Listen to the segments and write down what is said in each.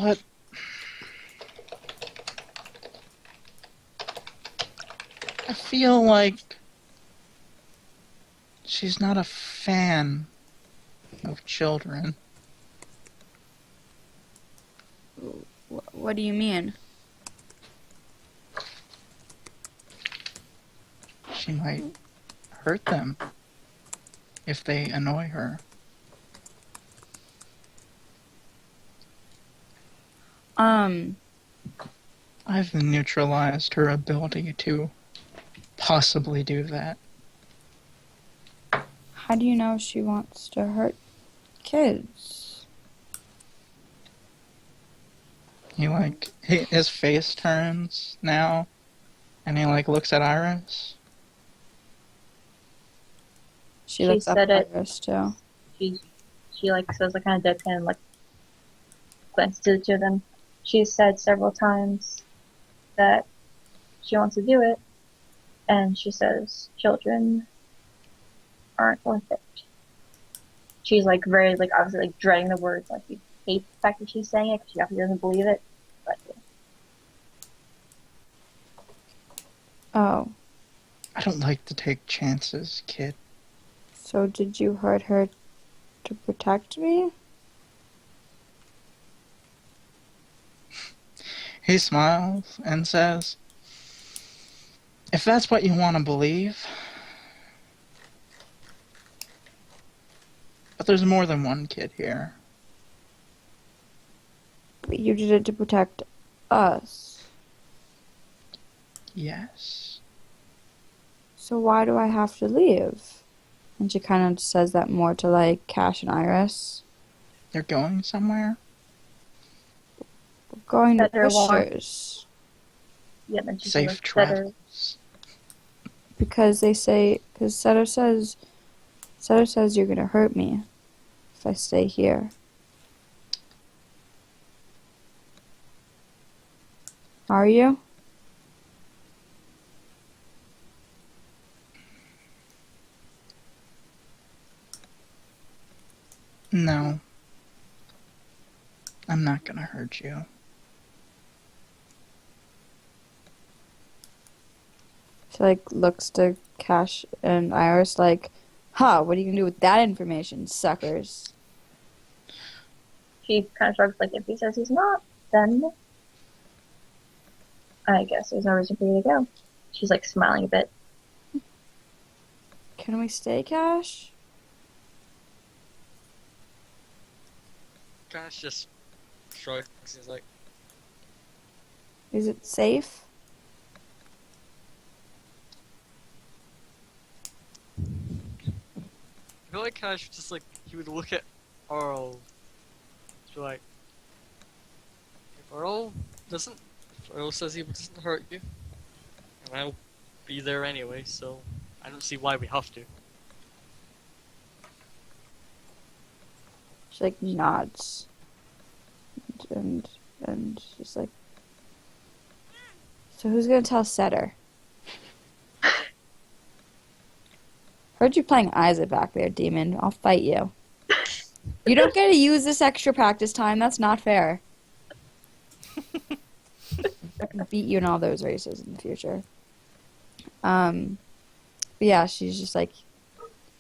But I feel like she's not a fan of children. What do you mean? She might hurt them if they annoy her. I've neutralized her ability to possibly do that. How do you know she wants to hurt kids? His face turns now, and he looks at Iris. She looks up at Iris too. She says kind of deadpan and glances to the two of them. She's said several times that she wants to do it, and she says children aren't worth it. She's very obviously dreading the words. You hate the fact that she's saying it because she obviously doesn't believe it. But yeah. Oh. I don't like to take chances, kid. So did you hurt her to protect me? He smiles and says, if that's what you want to believe. But there's more than one kid here. But you did it to protect us. Yes. So why do I have to leave? And she kind of says that more to Cash and Iris. They're going somewhere? We're going to Fishers. Yeah, then she Safe travels. Because Seto says you're gonna hurt me if I stay here. Are you? No. I'm not gonna hurt you. She looks to Cash and Iris what are you gonna do with that information, suckers? She kind of shrugs if he says he's not, then I guess there's no reason for you to go. She's smiling a bit. Can we stay, Cash? Cash just shrugs. He's is it safe? I feel like Cash just he would look at Earl. Be if Earl says he doesn't hurt you, and I'll be there anyway, so I don't see why we have to. She nods. And she's so who's gonna tell Setter? Heard you playing Isaac back there, demon. I'll fight you. You don't get to use this extra practice time. That's not fair. I can beat you in all those races in the future. But yeah, she's just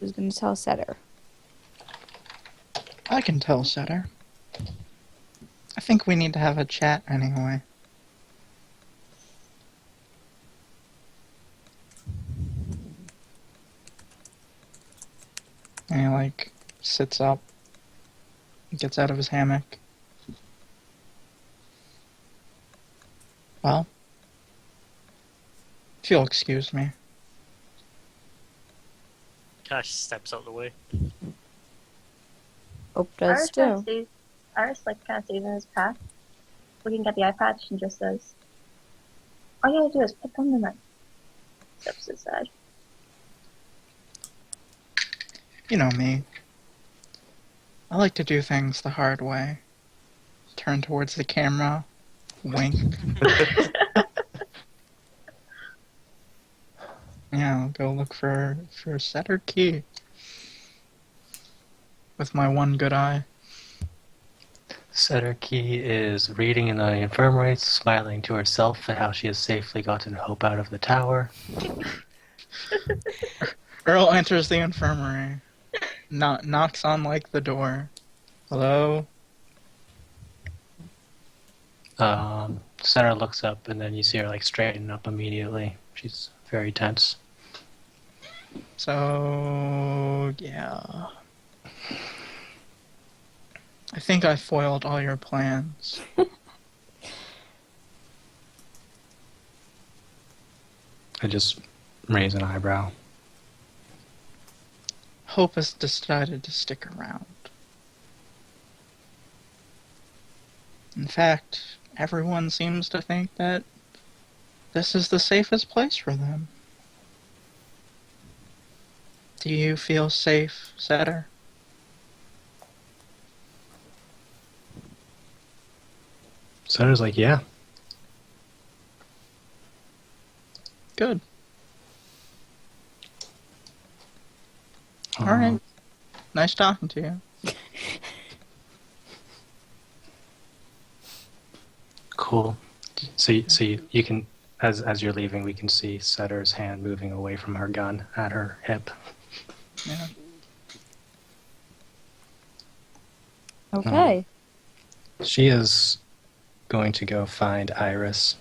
who's gonna tell Setter? I can tell Setter. I think we need to have a chat anyway. And he sits up, gets out of his hammock. Well, if you'll excuse me. Cash steps out of the way. Hope does too. Iris kind of stays in his path, looking at the eye patch, and just says, all you gotta do is pick on the knife. Steps aside. You know me. I like to do things the hard way. Turn towards the camera. Wink. Yeah, I'll go look for Setter Key. With my one good eye. Setterkey is reading in the infirmary, smiling to herself at how she has safely gotten Hope out of the tower. Earl enters the infirmary. Knocks on, like, the door. Hello? Setter looks up, and then you see her, like, straighten up immediately. She's very tense. So, yeah. I think I foiled all your plans. I just raise an eyebrow. Hope has decided to stick around. In fact, everyone seems to think that this is the safest place for them. Do you feel safe, Setter? Setter's like, yeah. Good. All right. Nice talking to you. Cool. So you can, as you're leaving, we can see Setter's hand moving away from her gun at her hip. Yeah. Okay. She is going to go find Iris.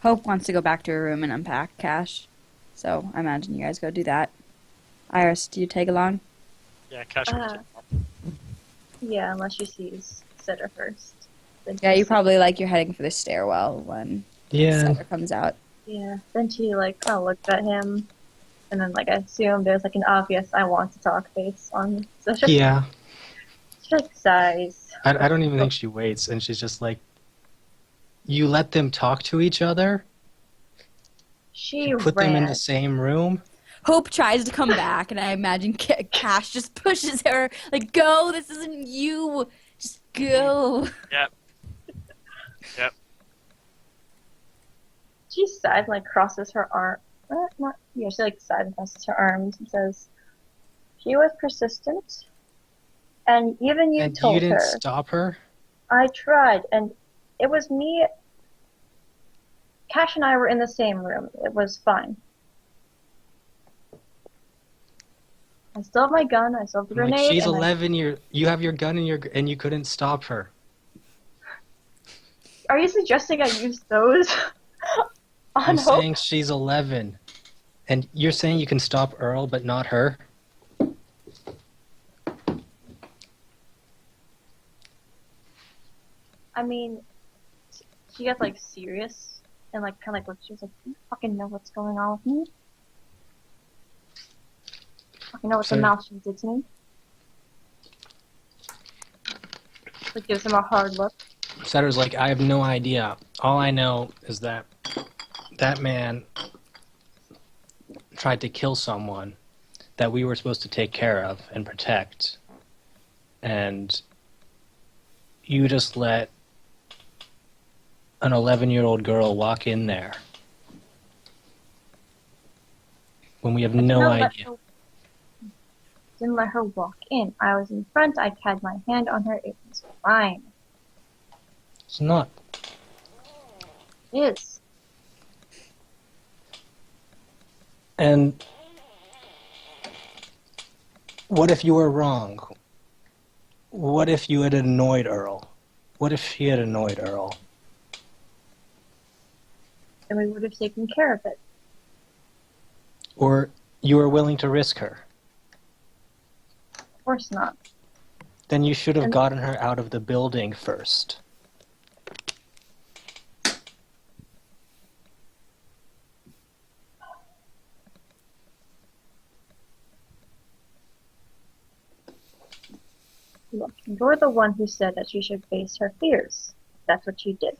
Hope wants to go back to her room and unpack Cash. So I imagine you guys go do that. Iris, do you tag along? Yeah, Cash. Yeah, unless she sees Setter first. Then Yeah, she you sees- probably you're heading for the stairwell when Yeah. Setter comes out. Yeah. Then she kind of looks at him, and then I assume there's an obvious "I want to talk" face on. So she Yeah. sighs. I don't even think she waits, and she's just like, you let them talk to each other? She You put them in ran. the same room? Hope tries to come back, and I imagine Cash just pushes her, like, go, this isn't you, just go. Yep. Yep. She sighs and crosses her arm. She sighs and crosses her arms and says, "She was persistent, and even you And told you didn't her. stop her? I tried, and it was me. Cash and I were in the same room. It was fine. I still have my gun. I still have the I'm like, grenade. she's and 11. You have your gun and you couldn't stop her. Are you suggesting I use those on I'm Hope? saying she's 11. And you're saying you can stop Earl, but not her? I mean, she got serious and she was like, "Do you fucking know what's going on with me? Fucking know what the Sorry. mouse she did to me?" Gives him a hard look. Setter's like, I have no idea. All I know is that that man tried to kill someone that we were supposed to take care of and protect. And you just let an 11-year-old girl walk in there when we have no idea. Didn't let her walk in. I was in front. I had my hand on her. It was fine. It's not. It is. And what if you were wrong? What if you had annoyed Earl? What if he had annoyed Earl? And we would have taken care of it. Or you were willing to risk her? Of course not. Then you should have And- gotten her out of the building first. Look, you're the one who said that she should face her fears. That's what you did.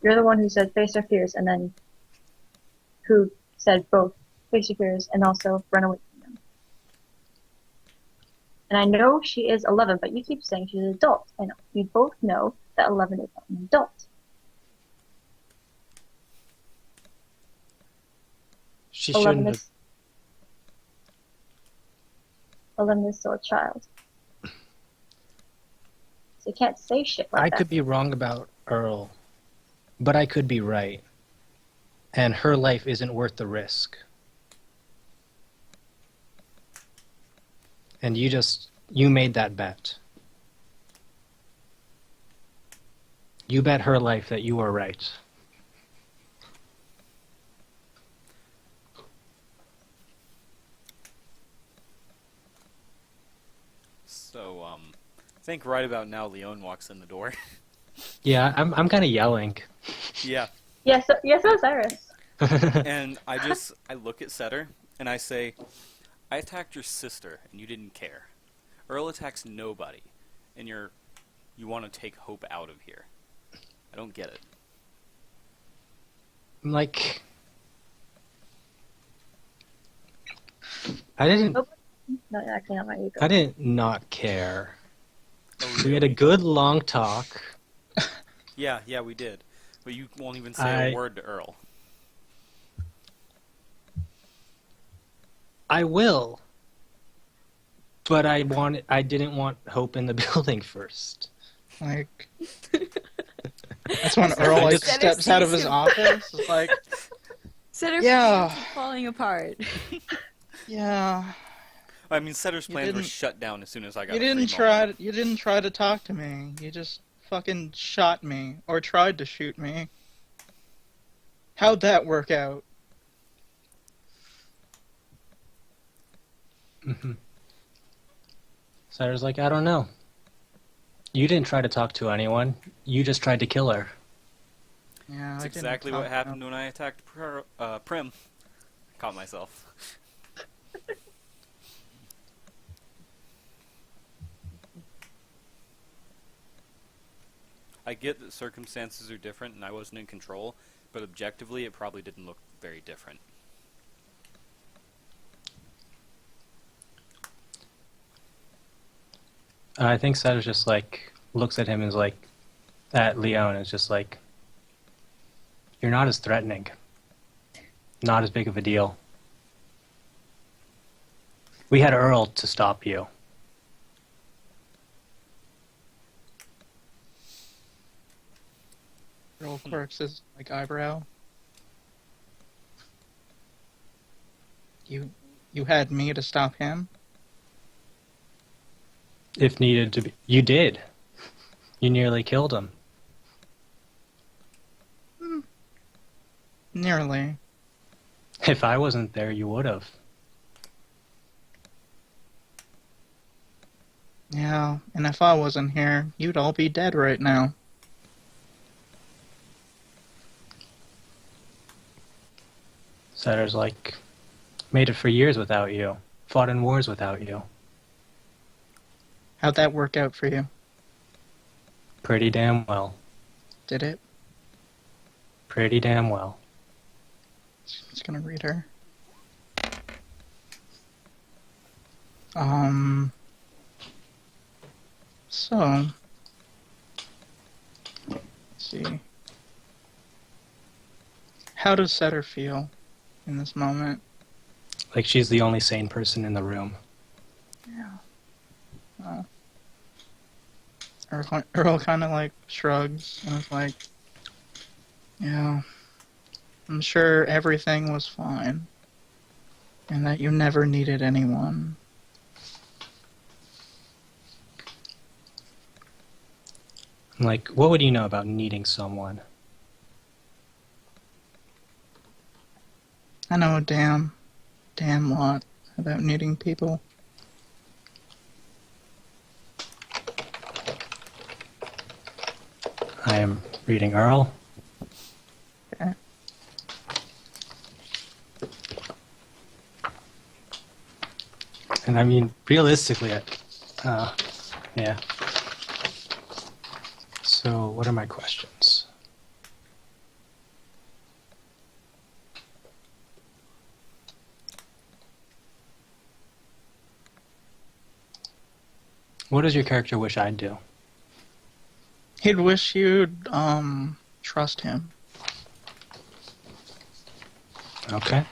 You're the one who said face her fears, and then who said both face your fears and also run away from them. And I know she is 11, but you keep saying she's an adult. I know. We both know that 11 is not an adult. She 11 shouldn't have. is... Elimina's still a child. So you can't say shit like I that. could be wrong about Earl, but I could be right. And her life isn't worth the risk. And you made that bet. You bet her life that you were right. So, I think right about now Leon walks in the door. Yeah, I'm kind of yelling. Yeah. Yes, so Cyrus. And I look at Setter, and I say, I attacked your sister, and you didn't care. Earl attacks nobody, and you want to take Hope out of here. I don't get it. Like, I didn't No, actually not my ego. I didn't not care. Oh, We had a good long talk. Yeah, we did. But you won't even say I- a word to Earl. I will. But I didn't want Hope in the building first. Like, that's when Earl like Instead of steps out of his seeing- office. It's like, Center Yeah. falling apart. yeah, I mean, Setter's You plans were didn't- shut down as soon as I got you a free didn't moment. try. You didn't try to talk to me. You just fucking shot me or tried to shoot me. How'd that work out? Mm-hmm. Sarah's like, I don't know. You didn't try to talk to anyone. You just tried to kill her. Yeah, That's I didn't exactly talk what to happened him. when I attacked Prim. Caught myself. I get that circumstances are different and I wasn't in control, but objectively it probably didn't look very different. I think Sarah's just like, looks at him and is like, at Leon, and is just like, you're not as threatening. Not as big of a deal. We had Earl to stop you. Earl quirks his like eyebrow. You had me to stop him. If needed to be. You did. You nearly killed him. Nearly. If I wasn't there, you would have. Yeah, and if I wasn't here, you'd all be dead right now. Sarah's like, made it for years without you. Fought in wars without you. How'd that work out for you? Pretty damn well. Did it? Pretty damn well. Just gonna read her. So, let's see. How does Setter feel in this moment? Like she's the only sane person in the room. Oh. Earl kind of like shrugs and is like, yeah, I'm sure everything was fine. And that you never needed anyone. Like, what would you know about needing someone? I know a damn lot about needing people. I am reading Earl. Okay. And I mean, realistically, yeah. So, what are my questions? What does your character wish I'd do? He'd wish you'd, trust him. Okay.